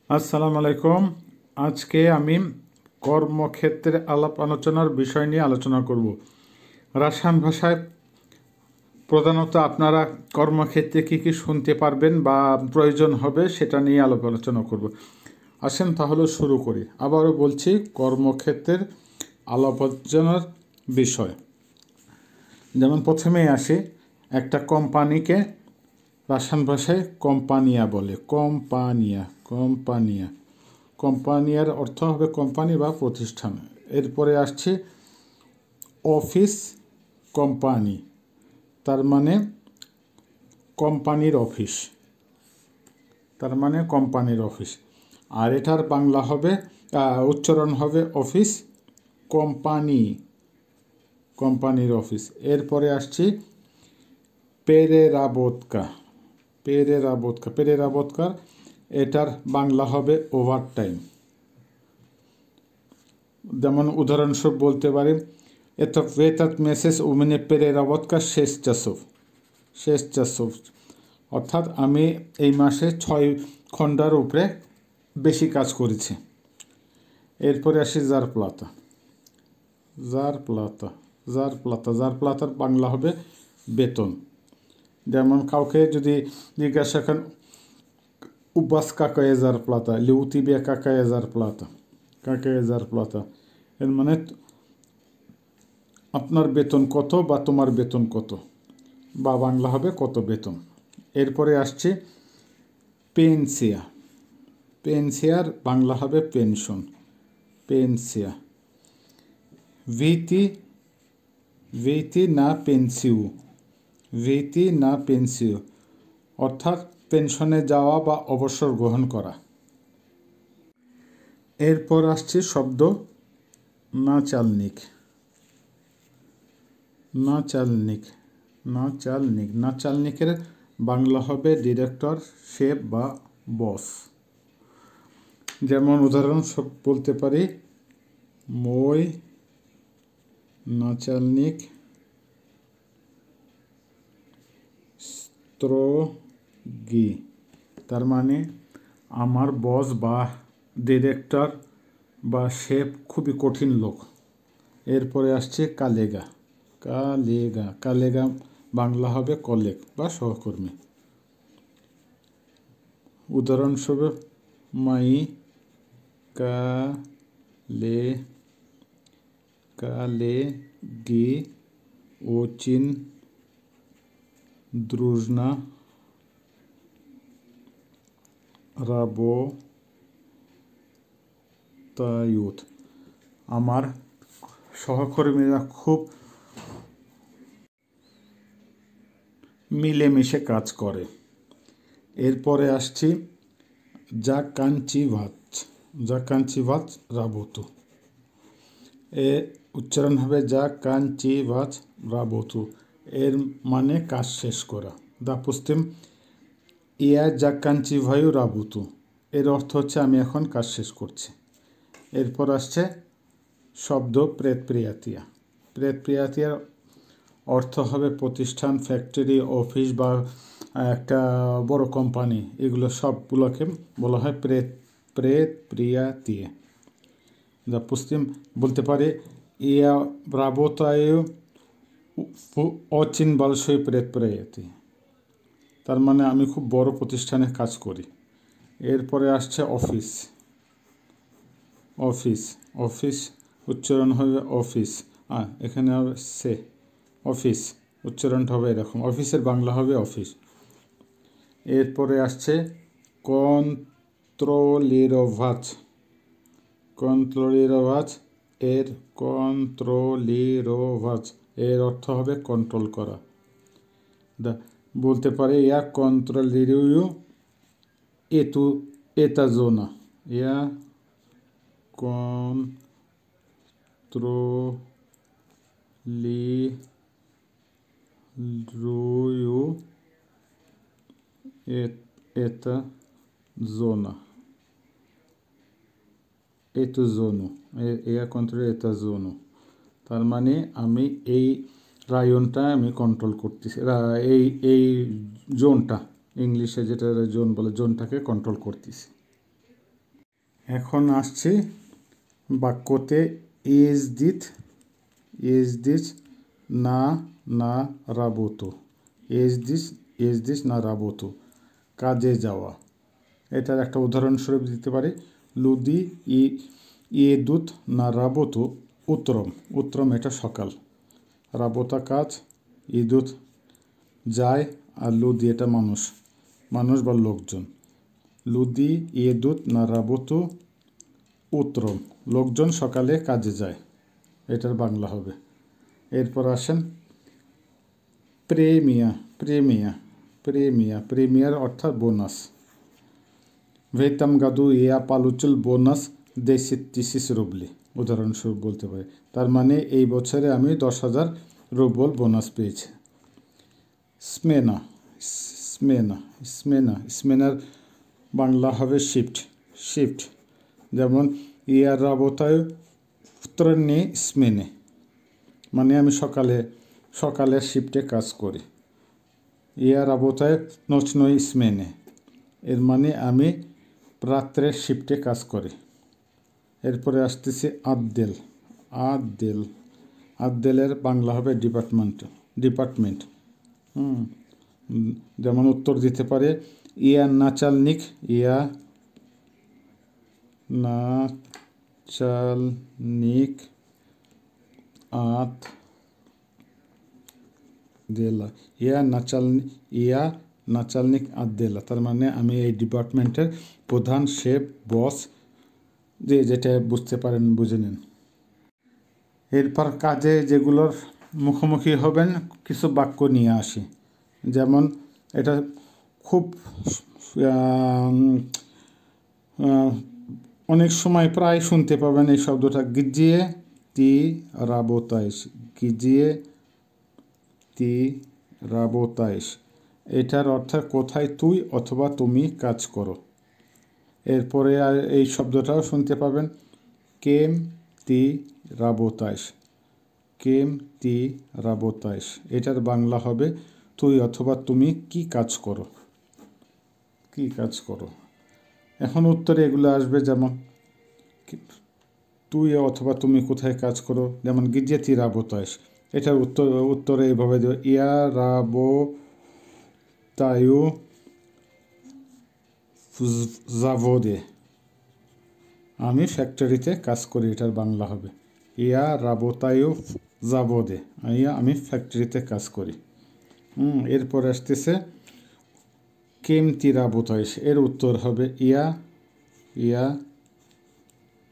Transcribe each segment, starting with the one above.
আসসালামু আলাইকুম। আজকে আমি কর্মক্ষেত্রে আলাপ আলোচনার বিষয় নিয়ে আলোচনা করব। রাসায়ন ভাষায় প্রধানত আপনারা কর্মক্ষেত্রে কী কী শুনতে পারবেন বা প্রয়োজন হবে সেটা নিয়ে আলাপ আলোচনা করব। আসেন তাহলে শুরু করি। আবারও বলছি, কর্মক্ষেত্রের আলাপ আলোচনার বিষয়। যেমন প্রথমেই আসি, একটা কোম্পানিকে রাসায়ন ভাষায় কোম্পানিয়া বলে। কোম্পানিয়ার অর্থ হবে কোম্পানি বা প্রতিষ্ঠান। এরপরে আসছে অফিস কোম্পানি, তার মানে কোম্পানির অফিস, আর এটার বাংলা হবে উচ্চারণ হবে অফিস কোম্পানির অফিস। এরপরে আসছি পেরেরাবোতকা, এটার বাংলা হবে ওভারটাইম। যেমন উদাহরণস্বরূপ বলতে পারি, этот месяц у меня переработка 6 часов, অর্থাৎ আমি এই মাসে 6 ঘন্টার উপরে বেশি কাজ করেছি। এরপরে আসি জারপ্লাতার বাংলা হবে বেতন। যেমন কাউকে যদি জিজ্ঞাসা করেন, উবাস কাকায় জারপ্লাতা, লিউতিবে কাকায় জারপ্লাতা, এর মানে আপনার বেতন কত বা তোমার বেতন কত, বা বাংলা হবে কত বেতন। এরপরে আসছে পেনসিয়ার বাংলা হবে পেনশন। ভিটি না পেনসিউ, অর্থাৎ পেনশনে যাওয়া বা অবসর গ্রহণ করা। এরপর আসছে শব্দ নাচালনিকের বাংলা হবে ডিরেক্টর, শেফ বা বস। যেমন উদাহরণ সব বলতে পারি, মই নাচালনিক স্ত্রোগি, তার মানে আমার বস বা ডিরেক্টর বা শেফ খুবই কঠিন লোক। এরপরে আসছে কালেগা বাংলা হবে কলিগ বা সহকর্মী। উদাহরণস্বরূপ, মাই কালেগি ওচিন দ্রুজনা রাবোতায়ুত, আমার সহকর্মীরা খুব মিলেমিশে কাজ করে। এরপরে আসছি জাকাঞ্চিভাচ রাবতু, উচ্চারণ হবে জাকাঞ্চিভাচ রাবতু, এর মানে কাজ শেষ করা। দাপুস্তিম ইয়া জাকাঞ্চিভায়ু রাবতু, এর অর্থ হচ্ছে আমি এখন কাজ শেষ করছি। এরপর আসছে শব্দ প্রেতপ্রিয়াতিয়ার অর্থ হবে প্রতিষ্ঠান, ফ্যাক্টরি, অফিস বা একটা বড় কোম্পানি, এগুলো সবগুলোকে বলা হয় প্রেতপ্রিয়াতিয়া। যা পশ্চিম বলতে পারে, ইয়া রাবোতায়ু অচিন বালসই প্রেতপ্রিয়াতি, তার মানে আমি খুব বড় প্রতিষ্ঠানে কাজ করি। এরপরে আসছে অফিস, উচ্চারণ হবে অফিস, এখানে হবে অফিস, উচ্চারণটা হবে এরকম, অফিসের বাংলা হবে অফিস। এরপরে আসছে কন্ট্রোলিরোভাচ, এর অর্থ হবে কন্ট্রোল করা। বলতে পারে, ইয়া কন্ট্রোলিরিউ এতা জোনা, ইয়া কন্ট্রোলিরিউ এটা জোনো, তার মানে আমি এই রায়নটা আমি কন্ট্রোল করতেছি, এই জোনটা, ইংলিশে যেটা জোন বলে, জোনটাকে কন্ট্রোল করতেছি। এখন আসছি বাক্যতে এজ দিস না রাবতো, এজ দিস না রাবতো, কাজে যাওয়া। এটার একটা উদাহরণস্বরূপ দিতে পারি, লুদি ইয়েদুত না রাবতো উত্তরম এটা সকাল, রাবতা কাজ, ইদুত যায়, আর লুদি এটা মানুষ বা লোকজন। লুদি ইয়েদুত না রাবতো উত্তরম, লোকজন সকালে কাজে যায়, এটার বাংলা হবে। এরপর আসেন প্রেমিয়ার অর্থাৎ বোনাস। ভেতাম গাদু ইয়া পালুচুল বোনাস দেশিস রুবলি, উদাহরণস্বরূপ বলতে পারি, তার মানে এই বছরে আমি 10,000 রুবল বোনাস পেয়েছি। স্মেনার বাংলা হবে শিফট। যেমন ইয়া রাবতায় উত্তরণে স্মেনে, মানে আমি সকালের শিফটে কাজ করি। ইয়া রাবতায় নচনই স্মেনে, এর মানে আমি রাত্রের শিফটে কাজ করি। এরপরে আসতেছি আদ্দেলের বাংলা হবে ডিপার্টমেন্ট। যেমন উত্তর দিতে পারে ইয়া নাচালনিক আদ দেলা, ইয়া নাচালনিক আদ্দেলা, তার মানে আমি এই ডিপার্টমেন্টের প্রধান, শেফ, বস, যেটা বুঝতে পারেন বুঝে নিন। এরপর কাজে যেগুলোর মুখোমুখি হবেন কিছু বাক্য নিয়ে আসি। যেমন এটা খুব অনেক সময় প্রায় শুনতে পাবেন এই শব্দটা, গিজিয়ে তি রাবোতাইশ, এটার অর্থ কোথায় তুই অথবা তুমি কাজ করো। এরপরে এই শব্দটাও শুনতে পাবেন কেম তি রাবোতাইশ, এটার বাংলা হবে তুই অথবা তুমি কি কাজ করো। এখন উত্তরে এগুলো আসবে, যেমন তুই অথবা তুমি কোথায় কাজ করো, যেমন গিজেতি রাবোতাইশ, এটার উত্তরে এইভাবে দেবে ইয়া রাবোতায়ু জাভোদে, আমি ফ্যাক্টরিতে কাজ করি, এটার বাংলা হবে ইয়া রাবোতায়ু জাভোদে, আমি ফ্যাক্টরিতে কাজ করি। এরপর আসতেছে কেমতি রাবোতাইশ, এর উত্তর হবে ইয়া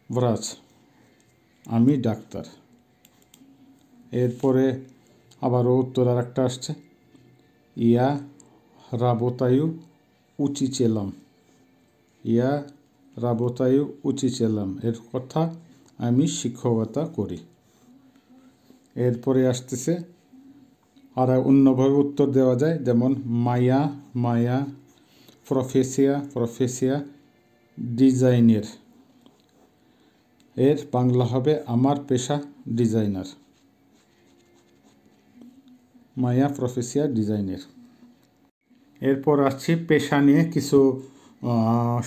ভ্রাজ, আমি ডাক্তার। এরপরে আবারও উত্তর আর একটা আসছে ইয়া রাবোতায়ু উচিচেলাম, এর কথা আমি শিক্ষকতা করি। এরপরে আসতেছে আর অন্যভাবে উত্তর দেওয়া যায়, যেমন মায়া প্রফেসিয়া ডিজাইনের, এর বাংলা হবে আমার পেশা ডিজাইনার, মায়া প্রফেসিয়া ডিজাইনের। এরপর আসছি পেশা নিয়ে কিছু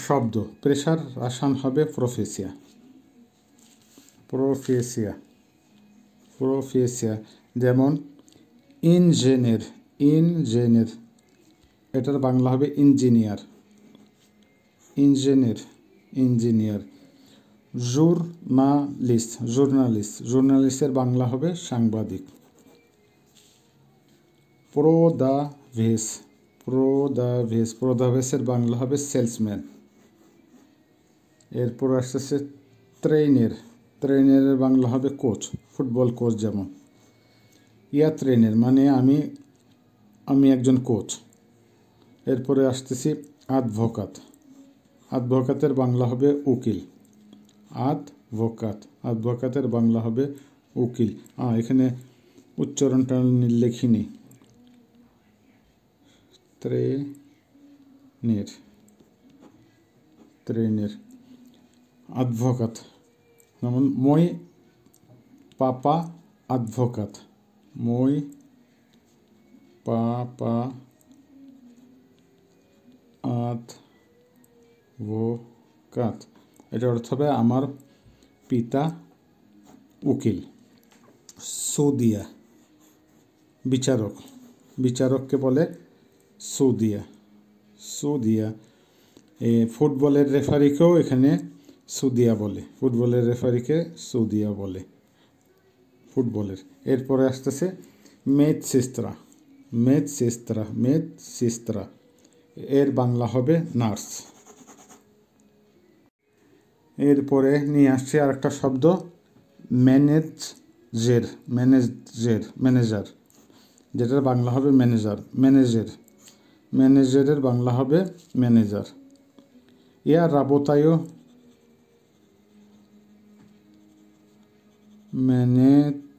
শব্দ। পেশার আসান হবে প্রফেসিয়া, যেমন ইঞ্জিনিয়ার, এটার বাংলা হবে ইঞ্জিনিয়ার। জুর্নালিস্টের বাংলা হবে সাংবাদিক। প্রোদাভেসের বাংলা হবে সেলসম্যান। এরপর আসতেছে ট্রেনের বাংলা হবে কোচ, ফুটবল কোচ যেমন। ট্রেনের মানে আমি একজন কোচ। এরপরে আসতেছি অ্যাডভোকাতের বাংলা হবে উকিল। অ্যাডভোকাতের বাংলা হবে উকিল। এখানে উচ্চারণটা লিখিনি, ট্রেনের অ্যাডভোকাত, যেমন মই পাপা অ্যাডভোকাত, এটার অর্থ হবে আমার পিতা উকিল। সুদিয়া বিচারক, বিচারককে বলে সুদিয়া। সুদিয়া ফুটবলের রেফারিকেও এখানে সুদিয়া বলে, ফুটবলের রেফারিকে সুদিয়া বলে ফুটবলের। এরপরে আসতেছে মেদসেস্ত্রা। মেদসেস্ত্রা, মেদসেস্ত্রা এর বাংলা হবে নার্স। এরপরে নিয়ে আসছে আরেকটা শব্দ ম্যানেজের। ম্যানেজের, ম্যানেজার, যেটার বাংলা হবে ম্যানেজার। ম্যানেজার, ম্যানেজারের বাংলা হবে ম্যানেজার। ইয়া রাবতায়ও ম্যানেজেরুম,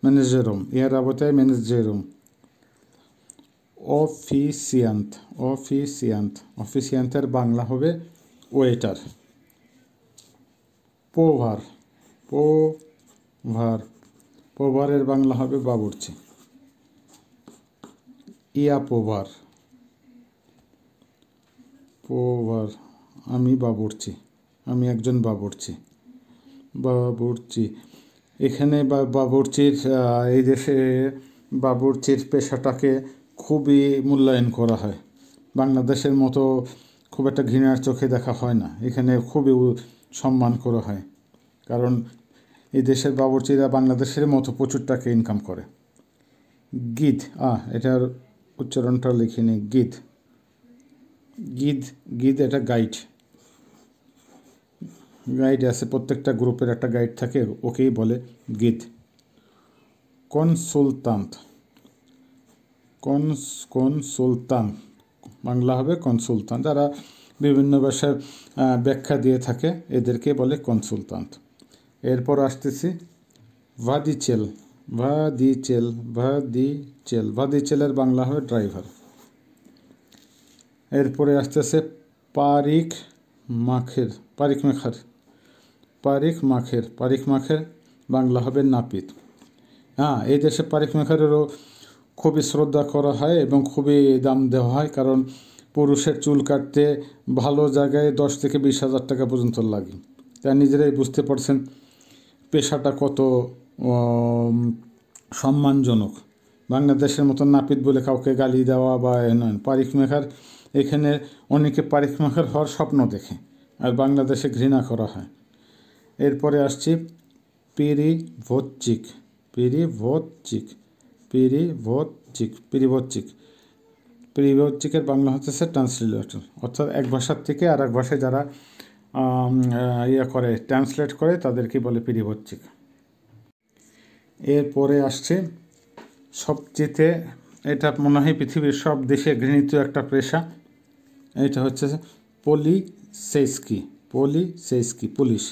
ম্যানেজেরুম, ইয়া রাবতায় ম্যানেজেরুম। অফিসিয়ান্ট, অফিসিয়ান্ট, অফিসিয়ান্টের বাংলা হবে ওয়েটার। পোভার, পোভার, পোভারের বাংলা হবে বাবুর্চি। ইয়া পোভার, পোভার আমি বাবুর্চি, আমি একজন বাবুর্চি। বাবুর্চি এখানে বাবুর্চির এই দেশে বাবুর্চির পেশাটাকে খুবই মূল্যায়ন করা হয়। বাংলাদেশের মতো খুব একটা ঘৃণার চোখে দেখা হয় না, এখানে খুবই সম্মান করা হয়। কারণ এই দেশের বাবুর্চিরা বাংলাদেশের মতো প্রচুর টাকা ইনকাম করে। গিধ, এটার উচ্চারণটা লিখিনি, গিধ, গিধ, গিধ এটা গাইড। গাইড আছে, প্রত্যেকটা গ্রুপের একটা গাইড থাকে, ওকেই বলে গিধ। কনসুলতান্ট, কনসুলতান্ট বাংলা হবে কনসুলতান্ট। যারা বিভিন্ন ভাষার ব্যাখ্যা দিয়ে থাকে এদেরকে বলে কনসুলতান্ট। এরপর আসতেছি ভাদিচেল। ভাদিচেল, ভাদিচেল, ভাদিচেলের বাংলা হবে ড্রাইভার। এরপরে আসতেছে পারিক মাখের, পারিক মাখার, পারিক মাখের, পারিক মাখের বাংলা হবে নাপিত। এই দেশে পারিক মাখারেরও খুবই শ্রদ্ধা করা হয় এবং খুবই দাম দেওয়া হয়, কারণ পুরুষের চুল কাটতে ভালো জায়গায় 10 থেকে 20,000 টাকা পর্যন্ত লাগে। তা নিজেরাই বুঝতে পারছেন পেশাটা কত সম্মানজনক। বাংলাদেশের মতো নাপিত বলে কাউকে গালি দেওয়া বা নয়। পারিক মেখার এখানে অনেকে পারিক মেখার হওয়ার স্বপ্ন দেখে, আর বাংলাদেশে ঘৃণা করা হয়। এরপরে আসছি পিরিভোচ্চিক, পিরিভোচ্চিক, পিরিভোচ্চিক, পিরিভোচ্চিক, পিরিভোচ্চিকের বাংলা হচ্ছে ট্রান্সলেটর, অর্থাৎ এক ভাষার থেকে আর এক ভাষায় যারা করে ট্রান্সলেট করে তাদেরকে বলে পিরিভোচ্চিক। এরপরে আসছে সবচেয়ে, এটা মনে হয় পৃথিবীর সব দেশে ঘৃণিত একটা পেশা, এটা হচ্ছে পুলিশেস্কি। পুলিশেস্কি, পুলিশ।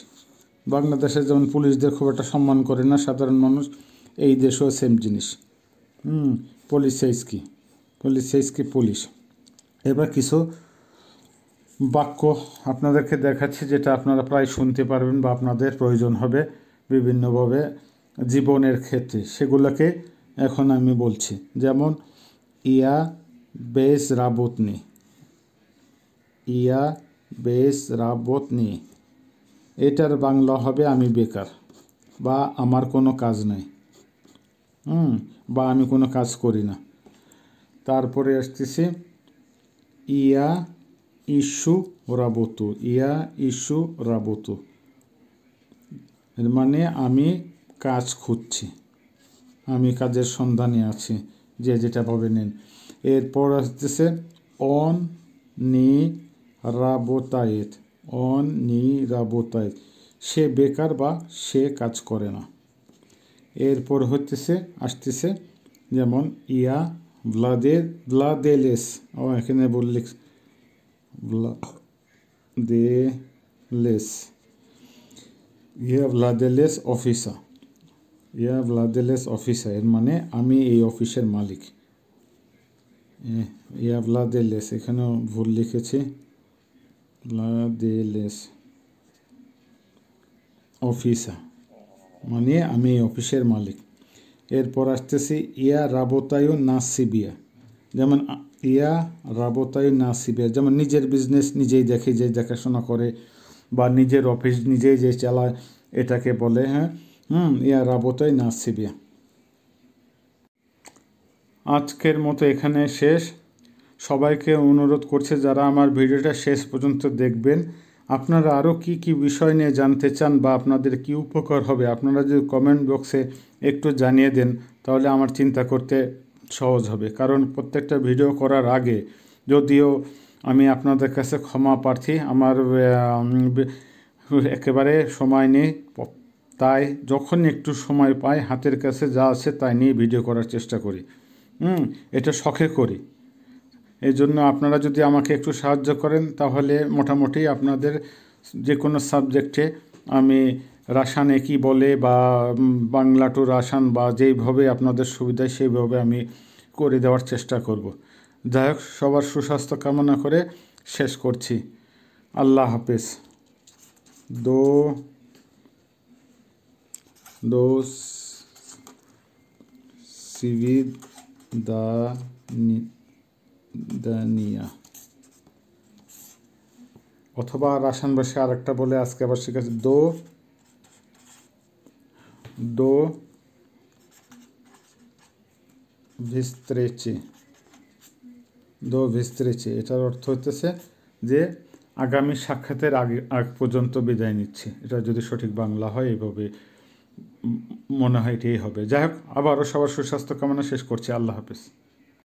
বাংলাদেশে যেমন পুলিশদের খুব একটা সম্মান করে না সাধারণ মানুষ, এই দেশেও সেম জিনিস। পুলিশেস্কি, পুলিশেস্কি, পুলিশ। এবার কিছু বাক্য আপনাদেরকে দেখাচ্ছি যেটা আপনারা প্রায় শুনতে পারবেন বা আপনাদের প্রয়োজন হবে বিভিন্নভাবে জীবনের ক্ষেত্রে, সেগুলোকে এখন আমি বলছি। যেমন ইয়া বেশ রাবতনি, ইয়া বেশ রাবতনি, এটার বাংলা হবে আমি বেকার বা আমার কোনো কাজ নাই, বা আমি কোনো কাজ করি না। তারপরে আসতেছি ইয়া ইস্যু রাবতু, ইয়া ইস্যু রাবতু, এর মানে আমি কাজ খুঁজছি, আমি কাজের সন্ধানে আছি, যে যেটা ভাবে নেন। এরপর আসতেছে অন নি রাবতায়েত, অন নি রাবতায়েত, সে বেকার বা সে কাজ করে না। এরপর আসতেছে যেমন ইয়া ভ্লাদেলেস, এখানে বললি ভ্লাদেলেস, ইয়া ভ্লাদেলেস অফিসার, ইয়া ভ্লাদেলেস অফিসার, এর মানে আমি এই অফিসের মালিক। ইয়া ভ্লাদেলেস, এখানেও ভুল লিখেছি, ভ্লাদেলেস অফিসার মানে আমি এই অফিসের মালিক। এরপর আসতেছি ইয়া রাবতায়ু নাসিবিয়া, যেমন ইয়া রাবতাই নাসিবে, যেমন নিজের বিজনেস নিজেই দেখে, যে দেখাশোনা করে, বা নিজের অফিস নিজেই যে চালায়, এটাকে বলে হ্যাঁ ইয়া রাবতাই নাসিবে। আজকের মতো এখানে শেষ। সবাইকে অনুরোধ করছে যারা আমার ভিডিওটা শেষ পর্যন্ত দেখবেন, আপনারা আরও কি কি বিষয় নিয়ে জানতে চান বা আপনাদের কি উপকার হবে, আপনারা যদি কমেন্ট বক্সে একটু জানিয়ে দেন তাহলে আমার চিন্তা করতে সহজ হবে। কারণ প্রত্যেকটা ভিডিও করার আগে, যদিও আমি আপনাদের কাছে ক্ষমা প্রার্থী, আমার একেবারে সময় নেই, তাই যখন একটু সময় পাই হাতের কাছে যা আছে তাই নিয়ে ভিডিও করার চেষ্টা করি। এটা শখে করি। এই জন্য আপনারা যদি আমাকে একটু সাহায্য করেন তাহলে মোটামুটি আপনাদের যে কোনো সাবজেক্টে আমি রাসায়নে কী বলে বা বাংলা টু রাসায়ন বা যেইভাবে আপনাদের সুবিধায় সেইভাবে আমি করে দেওয়ার চেষ্টা করব। যাই হোক, সবার সুস্বাস্থ্য কামনা করে শেষ করছি। আল্লাহ হাফেজ। দো সিভিদানিয়া, অথবা রাসায়ন ভাষায় আরেকটা বলে আজকে আবার শিখেছি, দো ভিস্ত্রেচে। এটার অর্থ হইতেছে যে আগামী সাক্ষাতের আগ পর্যন্ত বিদায় নিচ্ছি। এটা যদি সঠিক বাংলা হয় এইভাবে মনে হয় এটাই হবে। যাই হোক, আবারও সবার সুস্বাস্থ্য কামনা শেষ করছি। আল্লাহ হাফেজ।